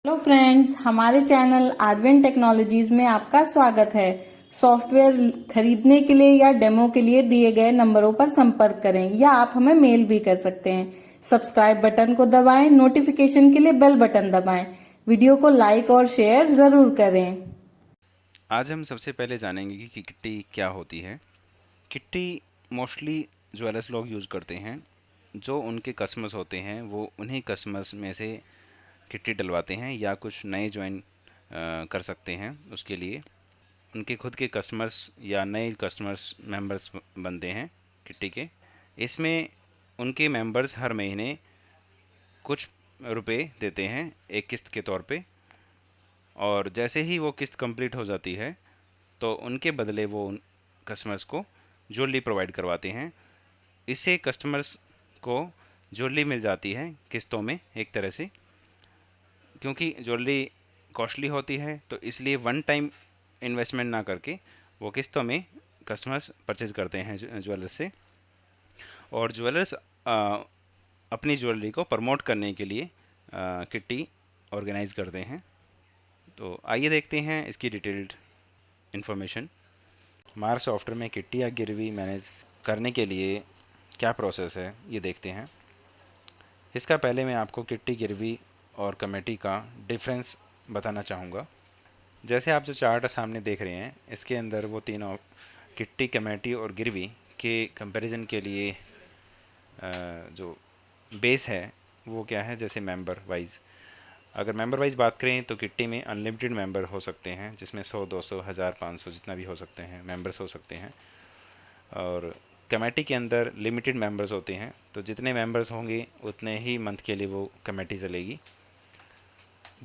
Hello friends, हमारे channel Arvin technologies में आपका स्वागत है। सॉफ्टवेयर खरीदने के लिए या डेमो के लिए दिए गए नंबरों पर संपर्क करें या आप हमें मेल भी कर सकते हैं। सब्सक्राइब बटन को दबाएं, नोटिफिकेशन के लिए बेल बटन दबाएं। वीडियो को लाइक और शेयर जरूर करें। आज हम सबसे पहले जानेंगे कि किट्टी क्या होती है। किट्टी मोस्टली ज्वेलर्स लोग यूज़ करते हैं। जो उनके कस्टमर्स होते हैं वो उन्हीं कस्टमर्स में से किट्टी डलवाते हैं या कुछ नए ज्वाइन कर सकते हैं। उसके लिए उनके खुद के कस्टमर्स या नए कस्टमर्स मेंबर्स बनते हैं किट्टी के। इसमें उनके मेंबर्स हर महीने कुछ रुपए देते हैं एक किस्त के तौर पे, और जैसे ही वो किस्त कंप्लीट हो जाती है तो उनके बदले वो उन कस्टमर्स को ज्वेलरी प्रोवाइड करवाते हैं। इससे कस्टमर्स को ज्वेलरी मिल जाती है किस्तों में एक तरह से, क्योंकि ज्वेलरी कॉस्टली होती है तो इसलिए वन टाइम इन्वेस्टमेंट ना करके वो किस्तों में कस्टमर्स परचेज करते हैं ज्वेलर्स से। और ज्वेलर्स अपनी ज्वेलरी को प्रमोट करने के लिए किट्टी ऑर्गेनाइज करते हैं। तो आइए देखते हैं इसकी डिटेल्ड इन्फॉर्मेशन। हमारे सॉफ्टवेयर में किट्टी या गिरवी मैनेज करने के लिए क्या प्रोसेस है ये देखते हैं। इसका पहले मैं आपको किट्टी, गिरवी और कमेटी का डिफरेंस बताना चाहूँगा। जैसे आप जो चार्ट सामने देख रहे हैं, इसके अंदर वो तीनों किट्टी, कमेटी और गिरवी के कंपैरिजन के लिए जो बेस है वो क्या है। जैसे मेंबर वाइज, अगर मेंबर वाइज बात करें तो किट्टी में अनलिमिटेड मेंबर हो सकते हैं, जिसमें 100, 200, 1000, 500 जितना भी हो सकते हैं मेंबर्स हो सकते हैं। और कमेटी के अंदर लिमिटेड मेंबर्स होते हैं, तो जितने मेंबर्स होंगे उतने ही मंथ के लिए वो कमेटी चलेगी।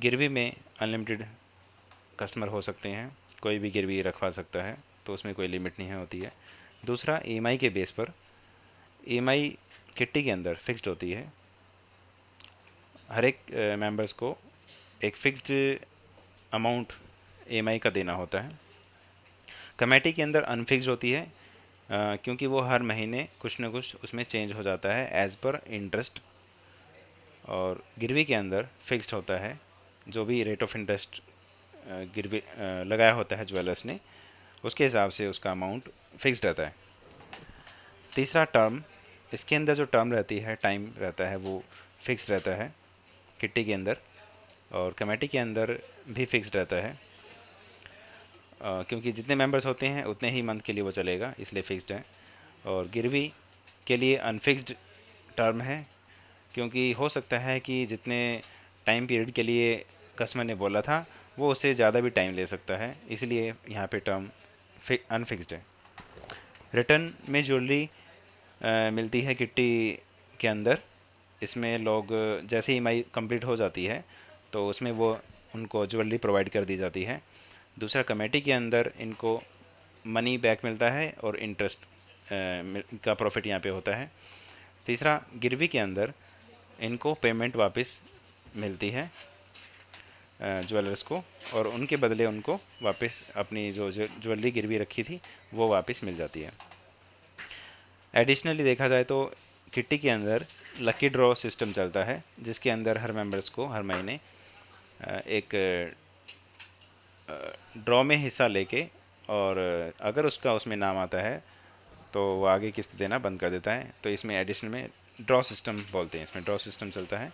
गिरवी में अनलिमिटेड कस्टमर हो सकते हैं, कोई भी गिरवी रखवा सकता है, तो उसमें कोई लिमिट नहीं होती है। दूसरा, ईएमआई के बेस पर। ईएमआई किट्टी के अंदर फिक्स्ड होती है, हर एक मेंबर्स को एक फिक्स्ड अमाउंट ईएमआई का देना होता है। कमेटी के अंदर अनफिक्स्ड होती है, क्योंकि वो हर महीने कुछ ना कुछ उसमें चेंज हो जाता है एज पर इंटरेस्ट। और गिरवी के अंदर फिक्स्ड होता है, जो भी रेट ऑफ इंटरेस्ट गिरवी लगाया होता है ज्वेलर्स ने, उसके हिसाब से उसका अमाउंट फिक्स्ड रहता है। तीसरा, टर्म। इसके अंदर जो टर्म रहती है, टाइम रहता है, वो फिक्स्ड रहता है किट्टी के अंदर। और कमेटी के अंदर भी फिक्स्ड रहता है, क्योंकि जितने मेंबर्स होते हैं उतने ही मंथ के लिए वो चलेगा, इसलिए फिक्स्ड है। और गिरवी के लिए अनफिक्स्ड टर्म है, क्योंकि हो सकता है कि जितने टाइम पीरियड के लिए कस्टमर ने बोला था वो उससे ज़्यादा भी टाइम ले सकता है, इसलिए यहाँ पे टर्म अनफिक्स्ड है। रिटर्न में ज्वेलरी मिलती है किट्टी के अंदर। इसमें लोग जैसे ही ईएमआई कंप्लीट हो जाती है तो उसमें वो उनको ज्वेलरी प्रोवाइड कर दी जाती है। दूसरा, कमेटी के अंदर इनको मनी बैक मिलता है और इंटरेस्ट का प्रॉफिट यहाँ पे होता है। तीसरा, गिरवी के अंदर इनको पेमेंट वापस मिलती है ज्वेलर्स को, और उनके बदले उनको वापस अपनी जो ज्वेलरी गिरवी रखी थी वो वापस मिल जाती है। एडिशनली देखा जाए तो किट्टी के अंदर लकी ड्रॉ सिस्टम चलता है, जिसके अंदर हर मेंबर्स को हर महीने एक ड्रॉ में हिस्सा लेके, और अगर उसका उसमें नाम आता है तो वो आगे किस्त देना बंद कर देता है। तो इसमें एडिशनल में ड्रॉ सिस्टम बोलते हैं, इसमें ड्रॉ सिस्टम चलता है।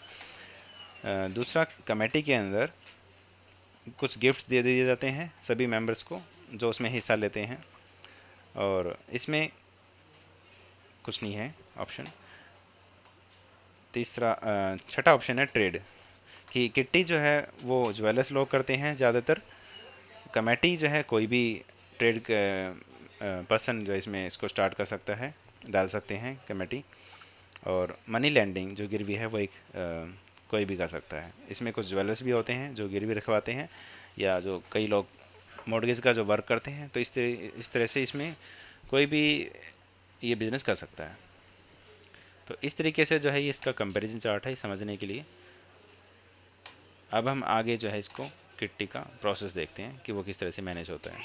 दूसरा, कमेटी के अंदर कुछ गिफ्ट्स दे दिए जाते हैं सभी मेंबर्स को जो उसमें हिस्सा लेते हैं, और इसमें कुछ नहीं है ऑप्शन। तीसरा, छठा ऑप्शन है ट्रेड, कि किट्टी जो है वो ज्वेलर्स लोग करते हैं ज़्यादातर। कमेटी जो है कोई भी ट्रेड पर्सन जो इसमें इसको स्टार्ट कर सकता है, डाल सकते हैं कमेटी। और मनी लैंडिंग जो गिरवी है वो एक कोई भी कर सकता है। इसमें कुछ ज्वेलर्स भी होते हैं जो गिरवी रखवाते हैं, या जो कई लोग मॉर्गेज का जो वर्क करते हैं, तो इस तरह से इसमें कोई भी ये बिज़नेस कर सकता है। तो इस तरीके से जो है ये इसका कंपैरिजन चार्ट है समझने के लिए। अब हम आगे जो है इसको किट्टी का प्रोसेस देखते हैं कि वो किस तरह से मैनेज होता है।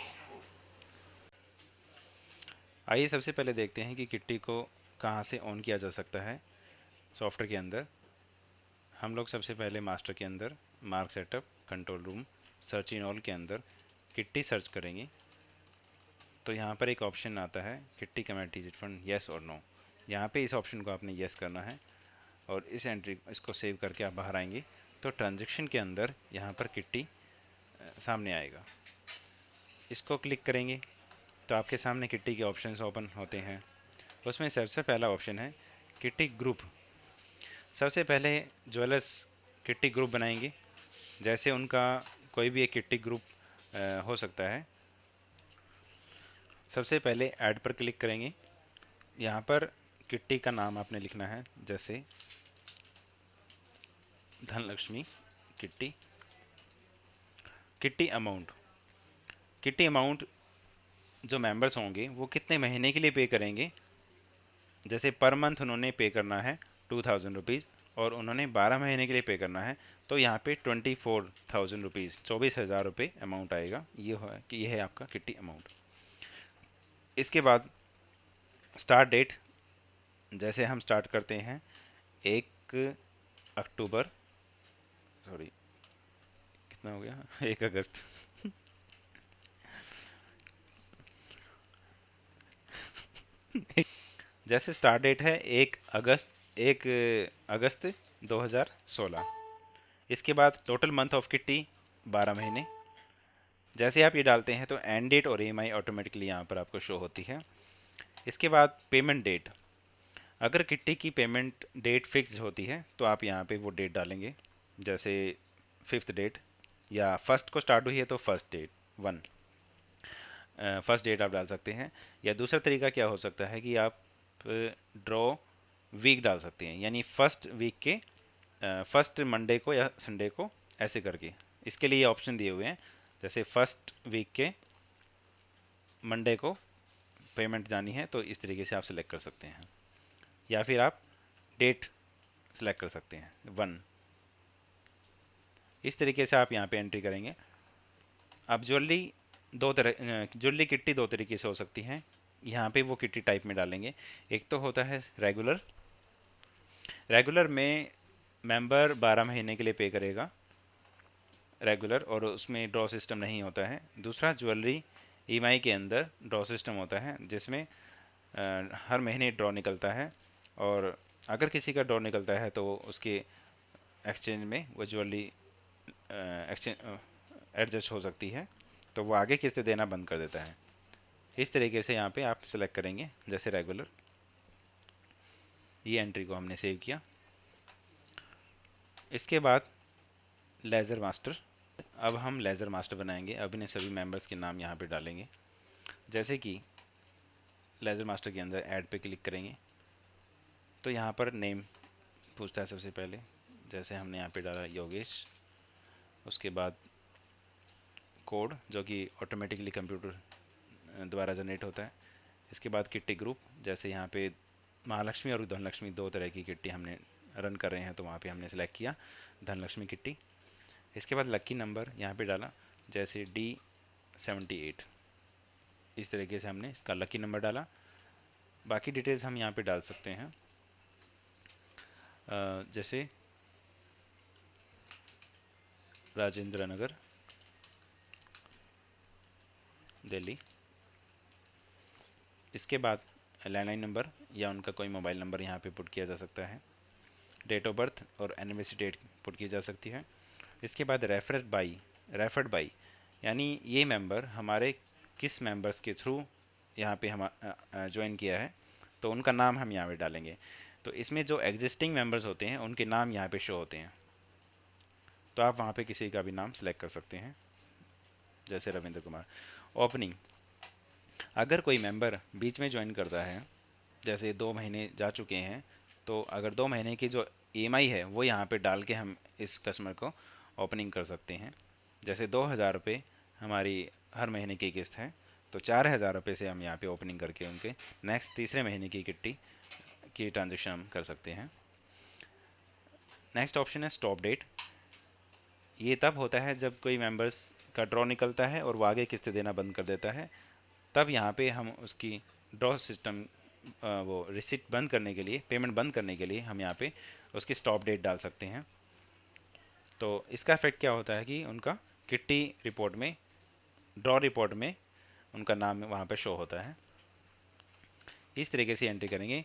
आइए सबसे पहले देखते हैं कि किट्टी को कहाँ से ऑन किया जा सकता है सॉफ्टवेयर के अंदर। हम लोग सबसे पहले मास्टर के अंदर mark setup, control room, search in all के अंदर किट्टी सर्च करेंगे तो यहाँ पर एक ऑप्शन आता है kitty committee chit fund yes और नो। यहाँ पे इस ऑप्शन को आपने येस करना है और इस एंट्री इसको सेव करके आप बाहर आएंगे तो ट्रांजैक्शन के अंदर यहाँ पर किट्टी सामने आएगा। इसको क्लिक करेंगे तो आपके सामने किट्टी के ऑप्शंस ओपन होते हैं। उसमें सबसे पहला ऑप्शन है किट्टी ग्रुप। सबसे पहले ज्वेलर्स किट्टी ग्रुप बनाएंगे, जैसे उनका कोई भी एक किट्टी ग्रुप हो सकता है। सबसे पहले ऐड पर क्लिक करेंगे। यहाँ पर किट्टी का नाम आपने लिखना है, जैसे Dhanlaxmi kitty. Kitty amount, kitty amount जो मेंबर्स होंगे वो कितने महीने के लिए पे करेंगे। जैसे पर मंथ उन्होंने पे करना है 2000 रुपीज़ और उन्होंने 12 महीने के लिए पे करना है तो यहाँ पे 24,000 रुपीज़, 24,000 रुपये अमाउंट आएगा। ये है कि ये है आपका किट्टी अमाउंट। इसके बाद स्टार्ट डेट, जैसे हम स्टार्ट करते हैं 1 अक्टूबर, सॉरी कितना हो गया 1 अगस्त जैसे स्टार्ट डेट है 1 अगस्त 2016। इसके बाद टोटल मंथ ऑफ किट्टी 12 महीने। जैसे आप ये डालते हैं तो एंड डेट और EMI ऑटोमेटिकली यहाँ पर आपको शो होती है। इसके बाद पेमेंट डेट, अगर किट्टी की पेमेंट डेट फिक्स होती है तो आप यहाँ पे वो डेट डालेंगे, जैसे 5th डेट या फर्स्ट को स्टार्ट हुई है तो फर्स्ट डेट 1 डेट आप डाल सकते हैं। या दूसरा तरीका क्या हो सकता है कि आप ड्रॉ वीक डाल सकते हैं, यानी फर्स्ट वीक के फर्स्ट मंडे को या संडे को, ऐसे करके। इसके लिए ऑप्शन दिए हुए हैं, जैसे फर्स्ट वीक के मंडे को पेमेंट जानी है तो इस तरीके से आप सिलेक्ट कर सकते हैं, या फिर आप डेट सिलेक्ट कर सकते हैं 1। इस तरीके से आप यहाँ पे एंट्री करेंगे। अब ज्वेलरी किट्टी दो तरीके से हो सकती हैं। यहाँ पे वो किट्टी टाइप में डालेंगे। एक तो होता है रेगुलर। रेगुलर में मेंबर 12 महीने के लिए पे करेगा रेगुलर, और उसमें ड्रॉ सिस्टम नहीं होता है। दूसरा ज्वेलरी EMI के अंदर ड्रॉ सिस्टम होता है, जिसमें हर महीने ड्रॉ निकलता है, और अगर किसी का ड्रॉ निकलता है तो उसके एक्सचेंज में वो ज्वेलरी एक्सचेंज एडजस्ट हो सकती है, तो वो आगे किस्तें देना बंद कर देता है। इस तरीके से यहाँ पे आप सेलेक्ट करेंगे, जैसे रेगुलर। ये एंट्री को हमने सेव किया। इसके बाद लेज़र मास्टर। अब हम लेज़र मास्टर बनाएंगे। अब इन्हें सभी मेंबर्स के नाम यहाँ पे डालेंगे। जैसे कि लेज़र मास्टर के अंदर ऐड पे क्लिक करेंगे तो यहाँ पर नेम पूछता है सबसे पहले, जैसे हमने यहाँ पे डाला योगेश। उसके बाद कोड, जो कि ऑटोमेटिकली कंप्यूटर द्वारा जनरेट होता है। इसके बाद किट्टी ग्रुप, जैसे यहाँ पे महालक्ष्मी और धनलक्ष्मी दो तरह की किट्टी हमने रन कर रहे हैं तो वहाँ पे हमने सेलेक्ट किया धनलक्ष्मी किट्टी। इसके बाद लक्की नंबर यहाँ पे डाला, जैसे D78। इस तरीके से हमने इसका लकी नंबर डाला। बाकी डिटेल्स हम यहाँ पे डाल सकते हैं, जैसे राजेंद्र नगर, दिल्ली। इसके बाद लैंडलाइन नंबर या उनका कोई मोबाइल नंबर यहाँ पे पुट किया जा सकता है। डेट ऑफ बर्थ और एनिवर्सरी डेट पुट की जा सकती है। इसके बाद रेफर्ड बाई, यानी ये मेंबर हमारे किस मेंबर्स के थ्रू यहाँ पे हम ज्वाइन किया है, तो उनका नाम हम यहाँ पे डालेंगे। तो इसमें जो एग्जिस्टिंग मेंबर्स होते हैं उनके नाम यहाँ पे शो होते हैं, तो आप वहाँ पे किसी का भी नाम सेलेक्ट कर सकते हैं, जैसे रविंद्र कुमार। ओपनिंग, अगर कोई मेंबर बीच में ज्वाइन करता है, जैसे 2 महीने जा चुके हैं, तो अगर 2 महीने की जो EMI है वो यहाँ पे डाल के हम इस कस्टमर को ओपनिंग कर सकते हैं। जैसे 2,000 रुपये हमारी हर महीने की किस्त है, तो 4,000 रुपये से हम यहाँ पे ओपनिंग करके उनके नेक्स्ट तीसरे महीने की किट्टी की ट्रांजेक्शन हम कर सकते हैं। नेक्स्ट ऑप्शन है स्टॉप डेट। ये तब होता है जब कोई मेंबर्स का ड्रॉ निकलता है और वो आगे किस्तें देना बंद कर देता है, तब यहाँ पे हम उसकी ड्रॉ सिस्टम वो रिसिप्ट बंद करने के लिए, पेमेंट बंद करने के लिए हम यहाँ पे उसकी स्टॉप डेट डाल सकते हैं। तो इसका इफेक्ट क्या होता है कि उनका किट्टी रिपोर्ट में, ड्रॉ रिपोर्ट में उनका नाम वहाँ पे शो होता है। इस तरीके से एंट्री करेंगे।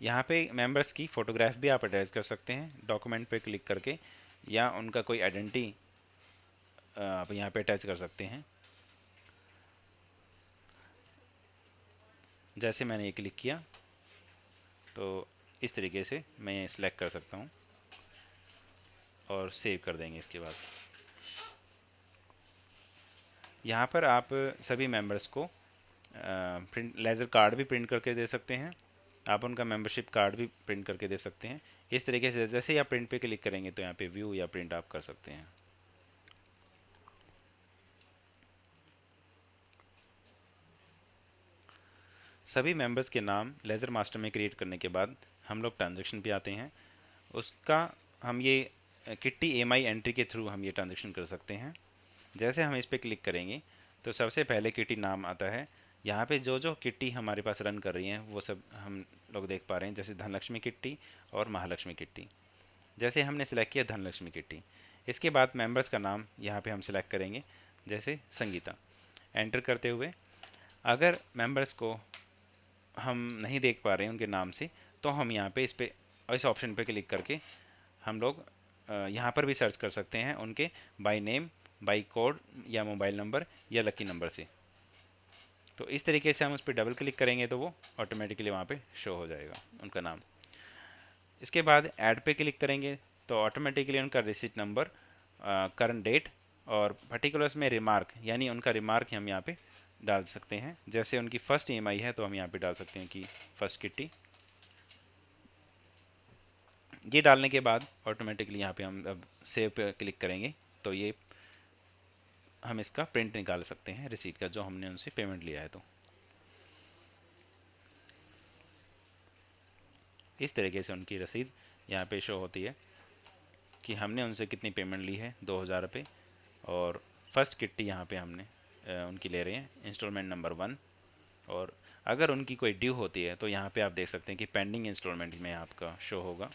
यहाँ पे मेंबर्स की फ़ोटोग्राफ भी आप अटैच कर सकते हैं डॉक्यूमेंट पे क्लिक करके, या उनका कोई आइडेंटिटी आप यहाँ पे अटैच कर सकते हैं। जैसे मैंने ये क्लिक किया तो इस तरीके से मैं सिलेक्ट कर सकता हूँ और सेव कर देंगे। इसके बाद यहाँ पर आप सभी मेंबर्स को प्रिंट लेज़र कार्ड भी प्रिंट करके दे सकते हैं। आप उनका मेंबरशिप कार्ड भी प्रिंट करके दे सकते हैं। इस तरीके से जैसे ही आप प्रिंट पे क्लिक करेंगे तो यहाँ पे व्यू या प्रिंट आप कर सकते हैं। सभी मेंबर्स के नाम लेज़र मास्टर में क्रिएट करने के बाद हम लोग ट्रांजेक्शन पे आते हैं। उसका हम ये किट्टी एमआई एंट्री के थ्रू हम ये ट्रांजेक्शन कर सकते हैं। जैसे हम इस पर क्लिक करेंगे तो सबसे पहले किट्टी नाम आता है। यहाँ पे जो जो किट्टी हमारे पास रन कर रही हैं वो सब हम लोग देख पा रहे हैं, जैसे धनलक्ष्मी किट्टी और महालक्ष्मी किट्टी। जैसे हमने सेलेक्ट किया धनलक्ष्मी किट्टी, इसके बाद मेंबर्स का नाम यहाँ पे हम सेलेक्ट करेंगे, जैसे संगीता। एंटर करते हुए अगर मेंबर्स को हम नहीं देख पा रहे हैं उनके नाम से, तो हम यहाँ पे इस ऑप्शन पे क्लिक करके हम लोग यहाँ पर भी सर्च कर सकते हैं उनके बाय नेम, बाय कोड या मोबाइल नंबर या लकी नंबर से। तो इस तरीके से हम उस पर डबल क्लिक करेंगे तो वो ऑटोमेटिकली वहाँ पे शो हो जाएगा उनका नाम। इसके बाद ऐड पे क्लिक करेंगे तो ऑटोमेटिकली उनका रिसीट नंबर, करंट डेट और पर्टिकुलर्स में रिमार्क, यानी उनका रिमार्क हम यहाँ पे डाल सकते हैं। जैसे उनकी फर्स्ट ईएमआई है तो हम यहाँ पे डाल सकते हैं कि फर्स्ट किट्टी। ये डालने के बाद ऑटोमेटिकली यहाँ पे हम अब सेव पे क्लिक करेंगे तो ये हम इसका प्रिंट निकाल सकते हैं रिसीट का, जो हमने उनसे पेमेंट लिया है। तो इस तरीके से उनकी रसीद यहाँ पे शो होती है कि हमने उनसे कितनी पेमेंट ली है, 2000 रुपये। और फर्स्ट किट्टी यहाँ पे हमने उनकी ले रहे हैं इंस्टॉलमेंट नंबर 1। और अगर उनकी कोई ड्यू होती है तो यहाँ पे आप देख सकते हैं कि पेंडिंग इंस्टॉलमेंट में आपका शो होगा।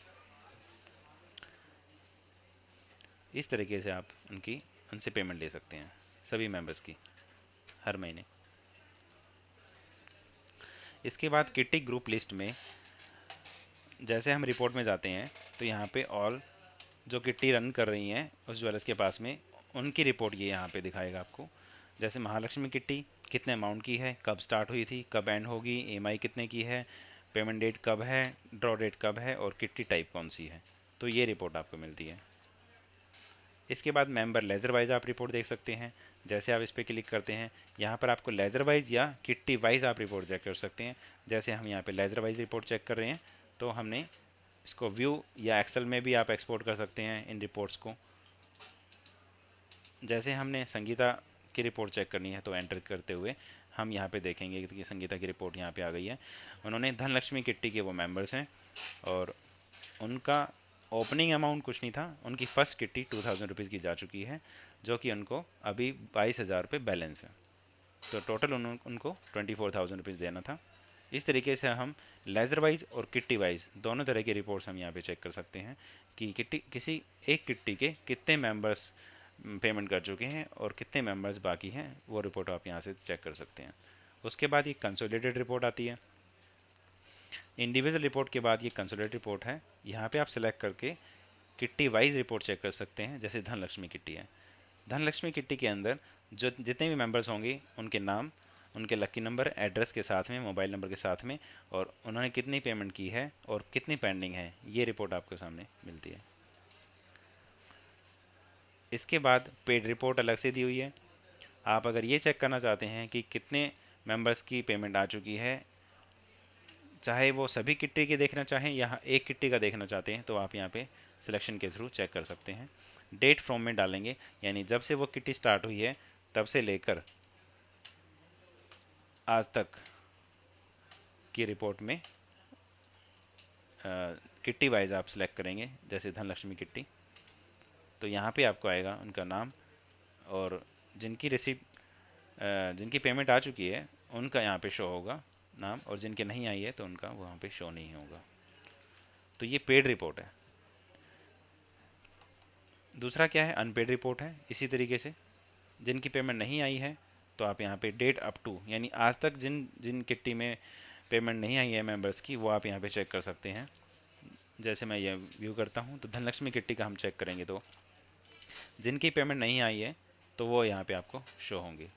इस तरीके से आप उनसे पेमेंट ले सकते हैं, सभी मेंबर्स की, हर महीने। इसके बाद किट्टी ग्रुप लिस्ट में जैसे हम रिपोर्ट में जाते हैं तो यहाँ पे ऑल जो किट्टी रन कर रही हैं उस ज्वेलर्स के पास में, उनकी रिपोर्ट ये यहाँ पे दिखाएगा आपको। जैसे महालक्ष्मी किट्टी कितने अमाउंट की है, कब स्टार्ट हुई थी, कब एंड होगी, ईएमआई कितने की है, पेमेंट डेट कब है, ड्रॉ डेट कब है और किट्टी टाइप कौन सी है। तो ये रिपोर्ट आपको मिलती है। इसके बाद मेंबर लेज़र वाइज आप रिपोर्ट देख सकते हैं। जैसे आप इस पर क्लिक करते हैं यहाँ पर आपको लेज़र वाइज या किट्टी वाइज आप रिपोर्ट चेक कर सकते हैं। जैसे हम यहाँ पे लेज़र वाइज रिपोर्ट चेक कर रहे हैं तो हमने इसको व्यू या एक्सेल में भी आप एक्सपोर्ट कर सकते हैं इन रिपोर्ट्स को। जैसे हमने संगीता की रिपोर्ट चेक करनी है तो एंटर करते हुए हम यहाँ पे देखेंगे कि संगीता की रिपोर्ट यहाँ पे आ गई है। उन्होंने धनलक्ष्मी किट्टी के वो मेंबर्स हैं और उनका ओपनिंग अमाउंट कुछ नहीं था। उनकी फर्स्ट किट्टी 2000 रुपीज़ की जा चुकी है, जो कि उनको अभी 22,000 रुपये बैलेंस है। तो टोटल उनको 24,000 रुपीज़ देना था। इस तरीके से हम लेज़र वाइज और किट्टी वाइज दोनों तरह की रिपोर्ट्स हम यहाँ पे चेक कर सकते हैं कि किसी एक किट्टी के कितने मेंबर्स पेमेंट कर चुके हैं और कितने मेंबर्स बाकी हैं, वो रिपोर्ट आप यहाँ से चेक कर सकते हैं। उसके बाद ये कंसोलिडेटेड रिपोर्ट आती है। इंडिविजुअल रिपोर्ट के बाद ये कंसोलिडेटेड रिपोर्ट है। यहाँ पे आप सेलेक्ट करके किट्टी वाइज रिपोर्ट चेक कर सकते हैं। जैसे धनलक्ष्मी किट्टी है, धनलक्ष्मी किट्टी के अंदर जो जितने भी मेंबर्स होंगे उनके नाम, उनके लकी नंबर, एड्रेस के साथ में, मोबाइल नंबर के साथ में, और उन्होंने कितनी पेमेंट की है और कितनी पेंडिंग है, ये रिपोर्ट आपके सामने मिलती है। इसके बाद पेड रिपोर्ट अलग से दी हुई है। आप अगर ये चेक करना चाहते हैं कि कितने मेंबर्स की पेमेंट आ चुकी है, चाहे वो सभी किट्टी की देखना चाहें या एक किट्टी का देखना चाहते हैं, तो आप यहाँ पे सिलेक्शन के थ्रू चेक कर सकते हैं। डेट फ्रॉम में डालेंगे, यानी जब से वो किट्टी स्टार्ट हुई है तब से लेकर आज तक की रिपोर्ट में किट्टी वाइज आप सिलेक्ट करेंगे। जैसे धनलक्ष्मी किट्टी, तो यहाँ पे आपको आएगा उनका नाम और जिनकी रिसीट जिनकी पेमेंट आ चुकी है उनका यहाँ पे शो होगा नाम, और जिनके नहीं आई है तो उनका वहाँ पे शो नहीं होगा। तो ये पेड रिपोर्ट है। दूसरा क्या है, अनपेड रिपोर्ट है। इसी तरीके से जिनकी पेमेंट नहीं आई है तो आप यहाँ पे डेट अप टू, यानी आज तक जिन जिन किट्टी में पेमेंट नहीं आई है मेंबर्स की, वो आप यहाँ पे चेक कर सकते हैं। जैसे मैं ये व्यू करता हूँ तो धनलक्ष्मी किट्टी का हम चेक करेंगे तो जिनकी पेमेंट नहीं आई है तो वो यहाँ पे आपको शो होंगे।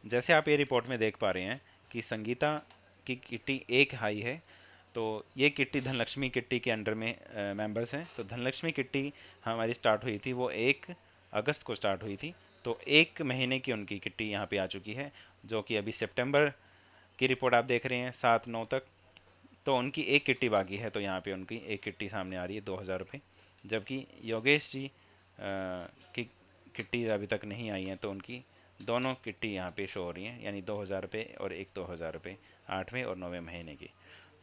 जैसे आप ये रिपोर्ट में देख पा रहे हैं कि संगीता की किट्टी एक हाई है, तो ये किट्टी धनलक्ष्मी किट्टी के अंडर में मेंबर्स हैं। तो धनलक्ष्मी किट्टी हमारी स्टार्ट हुई थी, वो 1 अगस्त को स्टार्ट हुई थी, तो 1 महीने की उनकी किट्टी यहाँ पे आ चुकी है, जो कि अभी सितंबर की रिपोर्ट आप देख रहे हैं 7-9 तक। तो उनकी एक किट्टी बाकी है, तो यहाँ पे उनकी एक किट्टी सामने आ रही है 2000 रुपये, जबकि योगेश जी की किट्टी अभी तक नहीं आई है, तो उनकी दोनों किट्टी यहाँ पे शो हो रही हैं, यानी 2000 रुपये और एक 2000 रुपये 8वें और 9वें महीने की।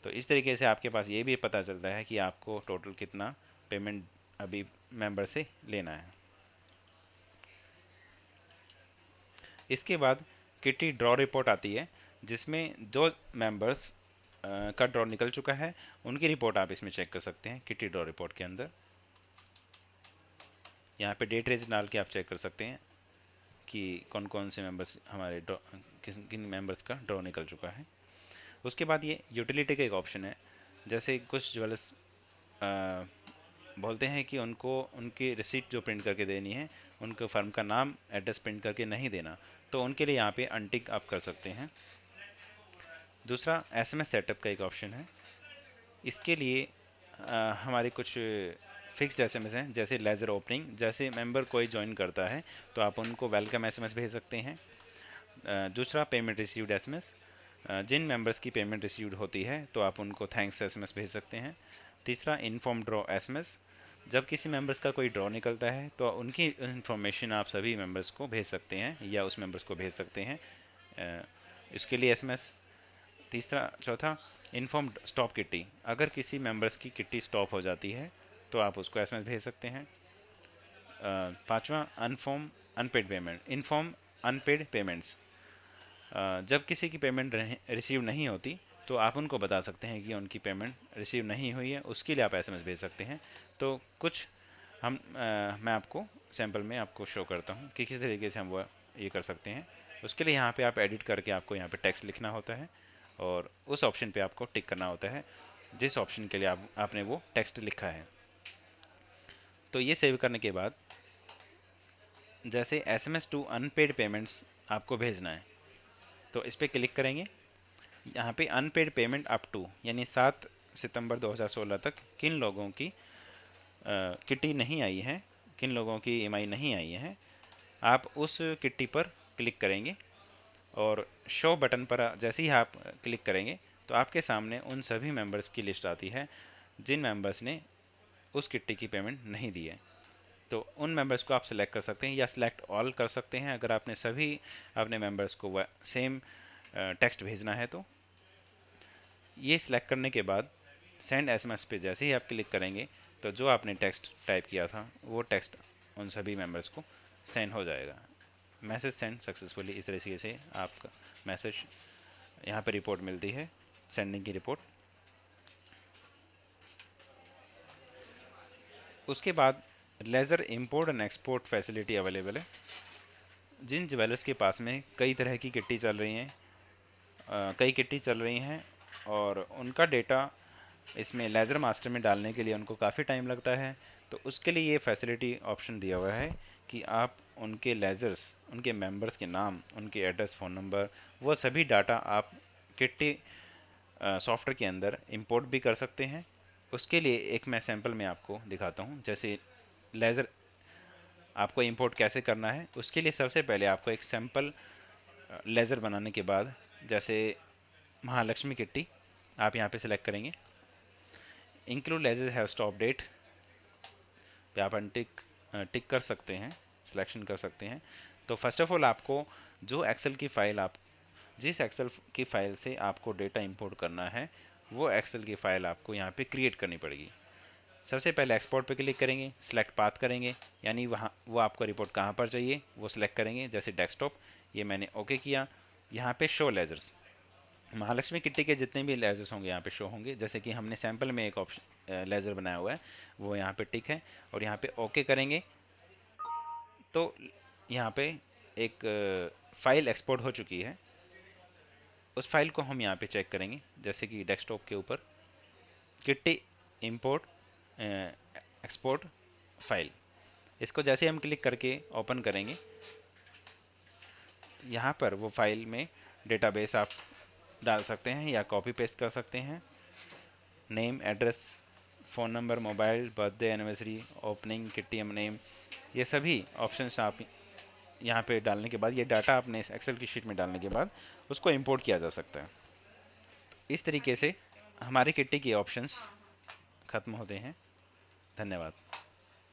तो इस तरीके से आपके पास ये भी पता चलता है कि आपको टोटल कितना पेमेंट अभी मेंबर से लेना है। इसके बाद किट्टी ड्रॉ रिपोर्ट आती है, जिसमें जो मेंबर्स का ड्रॉ निकल चुका है उनकी रिपोर्ट आप इसमें चेक कर सकते हैं। किट्टी ड्रॉ रिपोर्ट के अंदर यहाँ पे डेट रेंज डाल के आप चेक कर सकते हैं कि कौन कौन से मेंबर्स हमारे ड्रॉ, किन मेंबर्स का ड्रॉ निकल चुका है। उसके बाद ये यूटिलिटी का एक ऑप्शन है। जैसे कुछ ज्वेलर्स बोलते हैं कि उनको उनकी रिसीट जो प्रिंट करके देनी है, उनको फर्म का नाम एड्रेस प्रिंट करके नहीं देना, तो उनके लिए यहाँ पे अनटिक आप कर सकते हैं। दूसरा एसएमएस सेटअप का एक ऑप्शन है। इसके लिए हमारे कुछ फिक्स्ड एसएमएस हैं, जैसे लेजर ओपनिंग, जैसे मेंबर कोई ज्वाइन करता है तो आप उनको वेलकम एसएमएस भेज सकते हैं। दूसरा पेमेंट रिसीव्ड एसएमएस, जिन मेंबर्स की पेमेंट रिसीव्ड होती है तो आप उनको थैंक्स एसएमएस भेज सकते हैं। तीसरा इन्फॉर्म ड्रॉ एसएमएस, जब किसी मेंबर्स का कोई ड्रॉ निकलता है तो उनकी इन्फॉर्मेशन आप सभी मेंबर्स को भेज सकते हैं या उस मेंबर्स को भेज सकते हैं, इसके लिए एसएमएस। तीसरा चौथा इन्फॉर्म स्टॉप किट्टी, अगर किसी मेंबर्स की किट्टी स्टॉप हो जाती है तो आप उसको एसएमएस भेज सकते हैं। पांचवा अनफॉर्म unpaid payment, inform unpaid payments, जब किसी की पेमेंट रिसीव नहीं होती तो आप उनको बता सकते हैं कि उनकी पेमेंट रिसीव नहीं हुई है, उसके लिए आप एसएमएस भेज सकते हैं। तो कुछ मैं आपको सैम्पल में आपको शो करता हूँ कि किस तरीके से हम वो ये कर सकते हैं। उसके लिए यहाँ पे आप एडिट करके आपको यहाँ पे टेक्स्ट लिखना होता है और उस ऑप्शन पे आपको टिक करना होता है जिस ऑप्शन के लिए आपने वो टेक्स्ट लिखा है। तो ये सेव करने के बाद जैसे एसएमएस टू अनपेड पेमेंट्स आपको भेजना है, तो इस पर क्लिक करेंगे। यहाँ पे अनपेड पेमेंट अप टू, यानी 7 सितंबर 2016 तक किन लोगों की किट्टी नहीं आई है, किन लोगों की ईएमआई नहीं आई है, आप उस किट्टी पर क्लिक करेंगे और शो बटन पर जैसे ही आप क्लिक करेंगे तो आपके सामने उन सभी मेंबर्स की लिस्ट आती है जिन मेंबर्स ने उस किट्टी की पेमेंट नहीं दी है। तो उन मेंबर्स को आप सिलेक्ट कर सकते हैं या सिलेक्ट ऑल कर सकते हैं अगर आपने सभी अपने मेंबर्स को सेम टेक्स्ट भेजना है। तो ये सिलेक्ट करने के बाद सेंड एसएमएस पे जैसे ही आप क्लिक करेंगे तो जो आपने टेक्स्ट टाइप किया था वो टेक्स्ट उन सभी मेंबर्स को सेंड हो जाएगा। मैसेज सेंड सक्सेसफुली, इस तरीके से आपका मैसेज यहाँ पे रिपोर्ट मिलती है, सेंडिंग की रिपोर्ट। उसके बाद laser import and export facility available है। जिन ज्वेलर्स के पास में कई तरह की किट्टी चल रही हैं, कई किट्टी चल रही हैं और उनका डेटा इसमें लेज़र मास्टर में डालने के लिए उनको काफ़ी टाइम लगता है, तो उसके लिए ये फैसिलिटी ऑप्शन दिया हुआ है कि आप उनके लेज़र्स, उनके मेंबर्स के नाम, उनके एड्रेस, फ़ोन नंबर, वो सभी डाटा आप किट्टी सॉफ्टवेयर के अंदर इंपोर्ट भी कर सकते हैं। उसके लिए एक मैं सैम्पल में आपको दिखाता हूँ। जैसे लेज़र आपको इंपोर्ट कैसे करना है, उसके लिए सबसे पहले आपको एक सैम्पल लेज़र बनाने के बाद, जैसे महालक्ष्मी किट्टी आप यहाँ पे सिलेक्ट करेंगे, include laser have stop date पे आप टिक कर सकते हैं, सिलेक्शन कर सकते हैं। तो फर्स्ट ऑफ ऑल आपको जो एक्सेल की फ़ाइल, आप जिस एक्सेल की फ़ाइल से आपको डेटा इंपोर्ट करना है वो एक्सेल की फ़ाइल आपको यहाँ पे क्रिएट करनी पड़ेगी। सबसे पहले एक्सपोर्ट पे क्लिक करेंगे, सिलेक्ट पाथ करेंगे, यानी वहाँ वो आपको रिपोर्ट कहाँ पर चाहिए वो सिलेक्ट करेंगे, जैसे डेस्कटॉप, ये मैंने ओके किया। यहाँ पे शो लेजर्स, महालक्ष्मी किट्टी के जितने भी लेजर्स होंगे यहाँ पे शो होंगे, जैसे कि हमने सैंपल में एक ऑप्शन लेजर बनाया हुआ है, वो यहाँ पे टिक है, और यहाँ पे ओके करेंगे तो यहाँ पे एक फाइल एक्सपोर्ट हो चुकी है। उस फाइल को हम यहाँ पे चेक करेंगे, जैसे कि डेस्कटॉप के ऊपर किट्टी इंपोर्ट एक्सपोर्ट फाइल, इसको जैसे हम क्लिक करके ओपन करेंगे, यहाँ पर वो फाइल में डेटाबेस आप डाल सकते हैं या कॉपी पेस्ट कर सकते हैं, name, address, phone number, mobile, birthday, anniversary, opening, kitty name, ये सभी ऑप्शंस आप यहाँ पे डालने के बाद, ये डाटा आपने एक्सेल की शीट में डालने के बाद उसको इंपोर्ट किया जा सकता है। इस तरीके से हमारे किट्टी के ऑप्शंस खत्म होते हैं। धन्यवाद।